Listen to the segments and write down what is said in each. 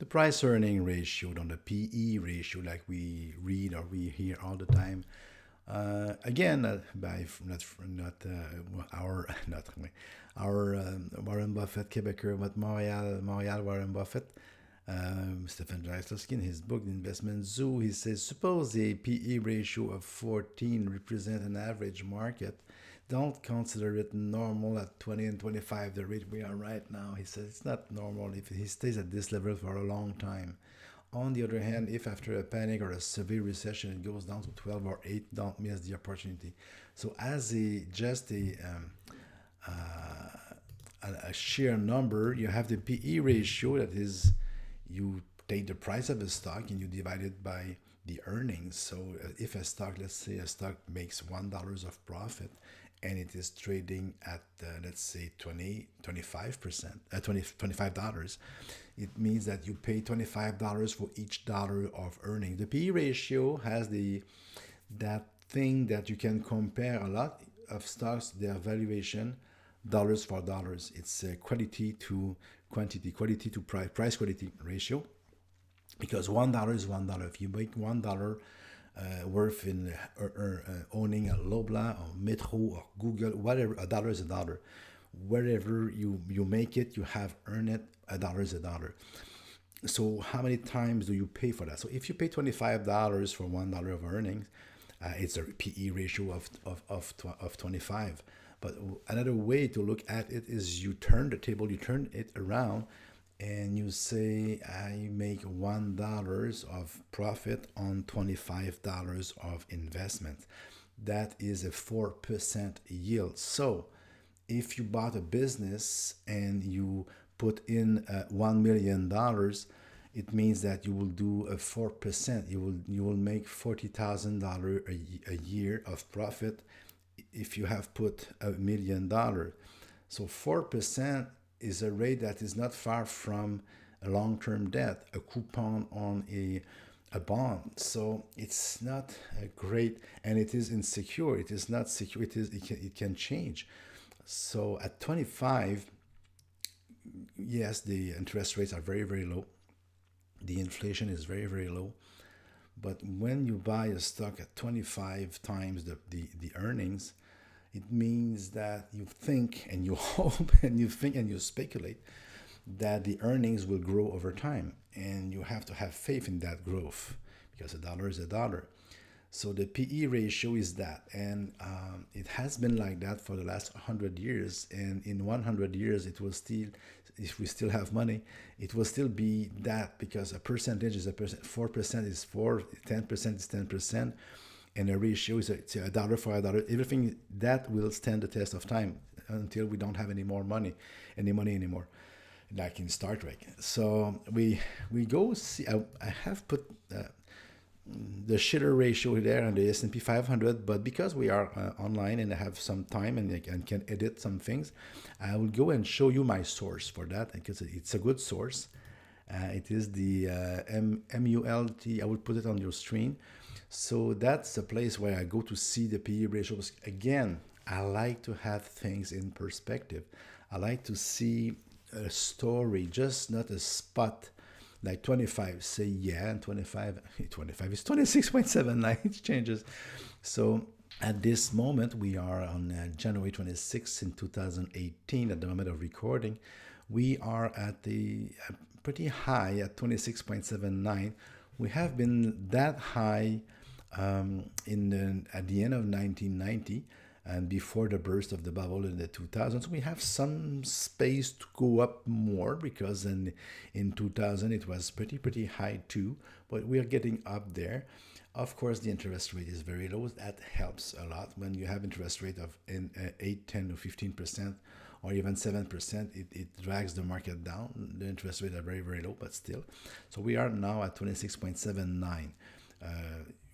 The price earning ratio, on the PE ratio, like we read or we hear all the time. Again, by not our not our Warren Buffett Quebecer, but Montreal Warren Buffett. Stephen Dreislovsky, in his book, The Investment Zoo, he says, suppose a PE ratio of 14 represent an average market. Don't consider it normal at 20 and 25, the rate we are right now. He says it's not normal if he stays at this level for a long time. On the other hand, if after a panic or a severe recession it goes down to 12 or 8, don't miss the opportunity. So as a sheer number, you have the PE ratio, that is, you take the price of a stock and you divide it by the earnings. So if a stock, let's say a stock makes $1 of profit and it is trading at, let's say 25%, 25 dollars, it means that you pay $25 for each dollar of earnings. The PE ratio has that thing that you can compare a lot of stocks, their valuation, dollars for dollars. It's quality to quantity, quality to price quality ratio, because $1 is $1. If you make $1 worth in owning a Loblaw or Metro or Google, whatever, a dollar is a dollar. Wherever you make it, you have earned it. A dollar is a dollar. So how many times do you pay for that? So if you pay $25 for $1 of earnings, it's a PE ratio of 25. But another way to look at it is you turn the table, you turn it around, and you say, I make $1 of profit on $25 of investment. That is a 4% yield. So if you bought a business and you put in $1 million, it means that you will do a 4%. You will make $40,000 a year of profit if you have put $1 million. So 4% is a rate that is not far from a long-term debt, a coupon on a bond. So it's not great, and it is insecure. It is not secure. It can change. So at 25, yes, the interest rates are very, very low. The inflation is very, very low. But when you buy a stock at 25 times the earnings, it means that you think and you hope and you think and you speculate that the earnings will grow over time. And you have to have faith in that growth, because a dollar is a dollar. So the PE ratio is that. And it has been like that for the last 100 years. And in 100 years, it will still, if we still have money, it will still be that, because a percentage is a percent. 4% is 4, 10% is 10%. And a ratio is a dollar for a dollar. Everything that will stand the test of time until we don't have any more money, anymore, like in Star Trek. So we go see. I have put the Shiller ratio there on the S&P 500, but because we are online and I have some time and I can edit some things, I will go and show you my source for that, because it's a good source. It is the MULT. I will put it on your screen. So that's the place where I go to see the PE ratios. Again, I like to have things in perspective. I like to see a story, just not a spot like 25. Say yeah, and 25 is 26.79. It changes. So at this moment, we are on January 26th in 2018. At the moment of recording, we are at the pretty high at 26.79. We have been that high at the end of 1990 and before the burst of the bubble in the 2000s. We have some space to go up more, because in 2000 it was pretty high too, but we are getting up there. Of course, the interest rate is very low. That helps a lot. When you have interest rate of 8, 10 or 15%, or even 7%, it drags the market down. The interest rates are very, very low, but still. So we are now at 26.79.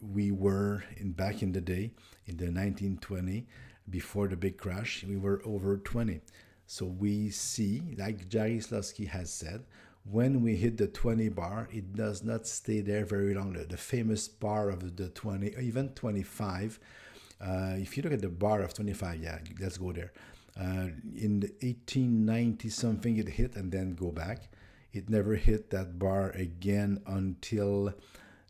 We were back in the day, in the 1920, before the big crash, we were over 20. So we see, like Pierre-Luc has said, when we hit the 20 bar, it does not stay there very long. The famous bar of the 20, even 25. If you look at the bar of 25, yeah, let's go there. In the 1890 something, it hit and then go back. It never hit that bar again until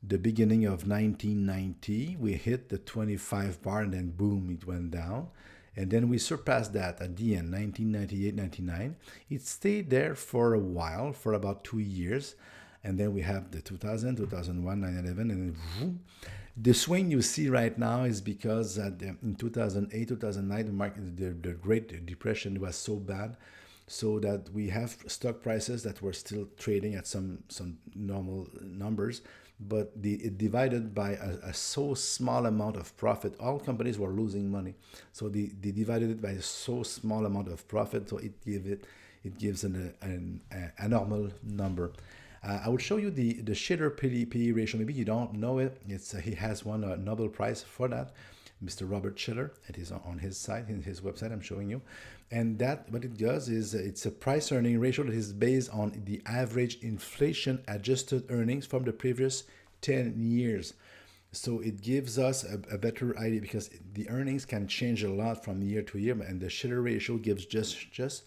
the beginning of 1990. We hit the 25 bar and then boom, it went down. And then we surpassed that at the end, 1998, 99. It stayed there for a while, for about 2 years. And then we have the 2000, 2001, 9/11, and then boom. The swing you see right now is because in 2008, 2009, the Great Depression was so bad, so that we have stock prices that were still trading at some normal numbers, but it divided by a so small amount of profit. All companies were losing money, so they divided it by a so small amount of profit, so it gives a normal number. I will show you the Shiller PE ratio. Maybe you don't know it. He has won a Nobel Prize for that, Mr. Robert Shiller. It is on his site, in his website. I'm showing you, and that what it does is it's a price earning ratio that is based on the average inflation adjusted earnings from the previous 10 years. So it gives us a better idea, because the earnings can change a lot from year to year, and the Shiller ratio gives just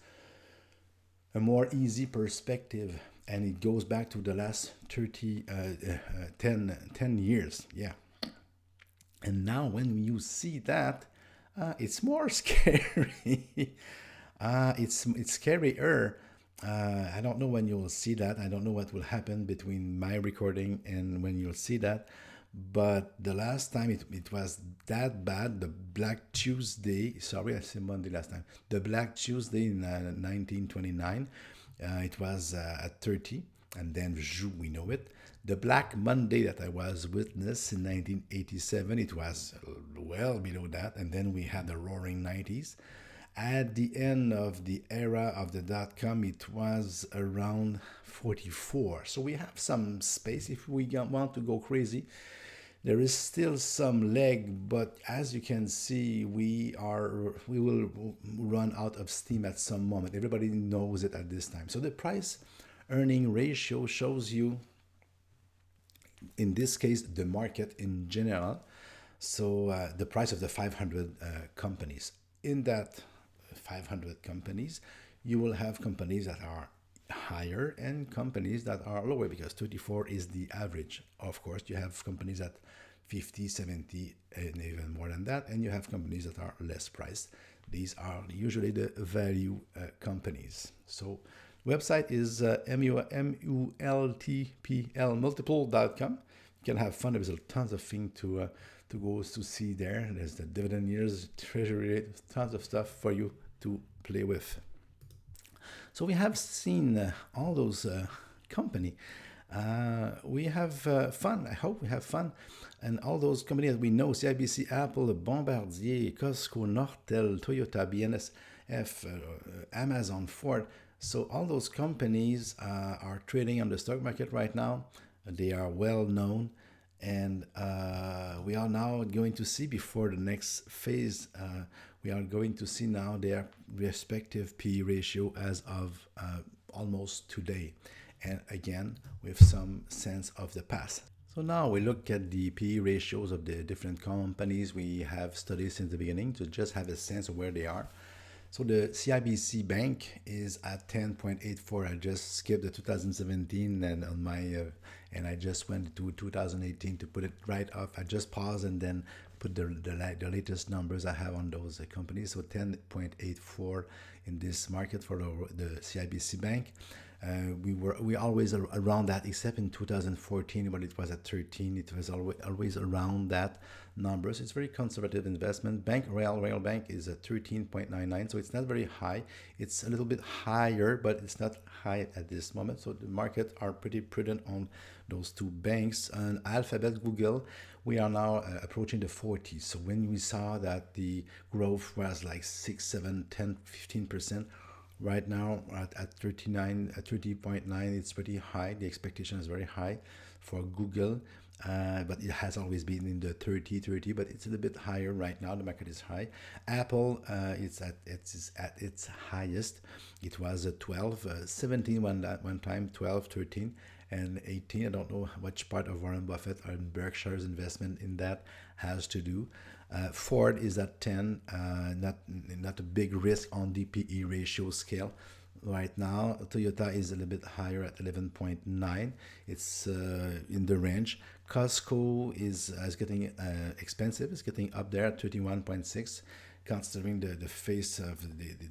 a more easy perspective, and it goes back to the last 10 years. Yeah. And now when you see that, it's more scary. It's scarier. I don't know when you'll see that. I don't know what will happen between my recording and when you'll see that. But the last time it was that bad, the Black Tuesday, sorry, I said Monday last time, the Black Tuesday in 1929, it was at 30, and then we know it. The Black Monday that I was witness in 1987, it was well below that, and then we had the roaring 90s. At the end of the era of the dot-com, it was around 44. So we have some space if we want to go crazy. There is still some leg, but as you can see, we will run out of steam at some moment. Everybody knows it at this time. So the price earning ratio shows you, in this case, the market in general. So the price of the 500 companies. In that 500 companies, you will have companies that are higher and companies that are lower, because 34 is the average. Of course, you have companies at 50, 70, and even more than that, and you have companies that are less priced. These are usually the value companies. So website is multiple.com. You can have fun. There's tons of things to go to see there. There's the dividend years, treasury rate, tons of stuff for you to play with. So we have seen all those company. We have fun. I hope we have fun. And all those companies that we know, CIBC, Apple, Bombardier, Costco, Nortel, Toyota, BNSF, Amazon, Ford. So all those companies are trading on the stock market right now. They are well known. And we are now going to see, before the next phase, we are going to see now their respective PE ratio as of almost today. And again, with some sense of the past. So now we look at the PE ratios of the different companies we have studied since the beginning, to just have a sense of where they are. So the CIBC Bank is at 10.84. I just skipped the 2017 and on my and I just went to 2018 to put it right off. I just paused and then put the latest numbers I have on those companies. So 10.84 in this market for the CIBC Bank. We always around that, except in 2014 when it was at 13. It was always around that numbers. It's very conservative investment. Royal Bank is at 13.99, so it's not very high. It's a little bit higher, but it's not high at this moment. So the market are pretty prudent on those two banks. And Alphabet, Google, we are now approaching the 40s. So when we saw that the growth was like 6, 7, 10, 15%, right now at 30.9, it's pretty high. The expectation is very high for Google, but it has always been in the 30, but it's a little bit higher right now. The market is high. Apple, it's at its highest. It was at 12, 17 one time, 12, 13, and 18. I don't know which part of Warren Buffett or Berkshire's investment in that has to do. Ford is at 10, not a big risk on the PE ratio scale. right now. Toyota is a little bit higher at 11.9. It's in the range. Costco is getting expensive. It's getting up there at 31.6, considering the face of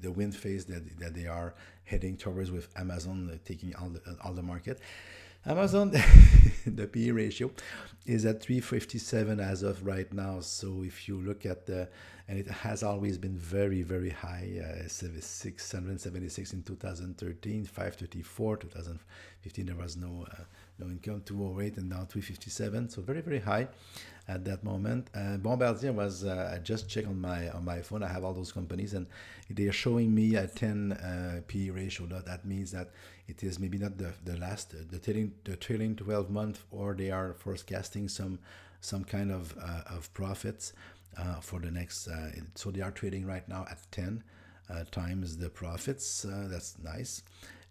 the wind phase that they are heading towards, with Amazon taking all the market. Amazon, the PE ratio is at 357 as of right now. So if you look at and it has always been very, very high, 676 in 2013, 534, 2015, there was no income, 208, and now 357. So very, very high at that moment. Bombardier was, I just checked on my phone, I have all those companies, and they are showing me a 10 PE ratio. That means that it is maybe not the trailing 12 month, or they are forecasting some kind of profits for the next. So they are trading right now at 10 times the profits. That's nice.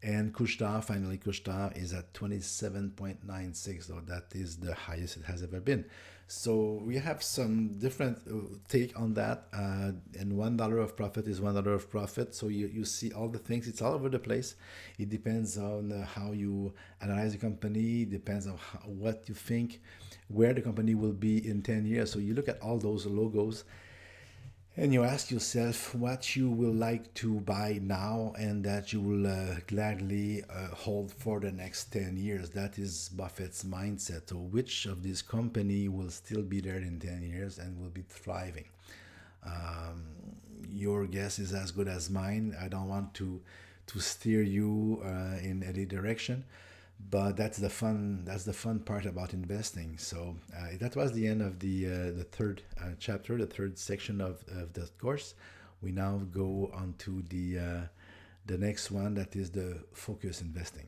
And Couche-Tard, finally, Couche-Tard is at 27.96, so that is the highest it has ever been. So we have some different take on that. And $1 of profit is $1 of profit. So you see all the things. It's all over the place. It depends on how you analyze the company. It depends on what you think, where the company will be in 10 years. So you look at all those logos, and you ask yourself what you will like to buy now and that you will gladly hold for the next 10 years. That is Buffett's mindset. So which of these company will still be there in 10 years and will be thriving? Your guess is as good as mine. I don't want to steer you in any direction, but that's the fun part about investing. So that was the end of the third chapter, the third section of the course. We now go on to the next one, that is the focus investing.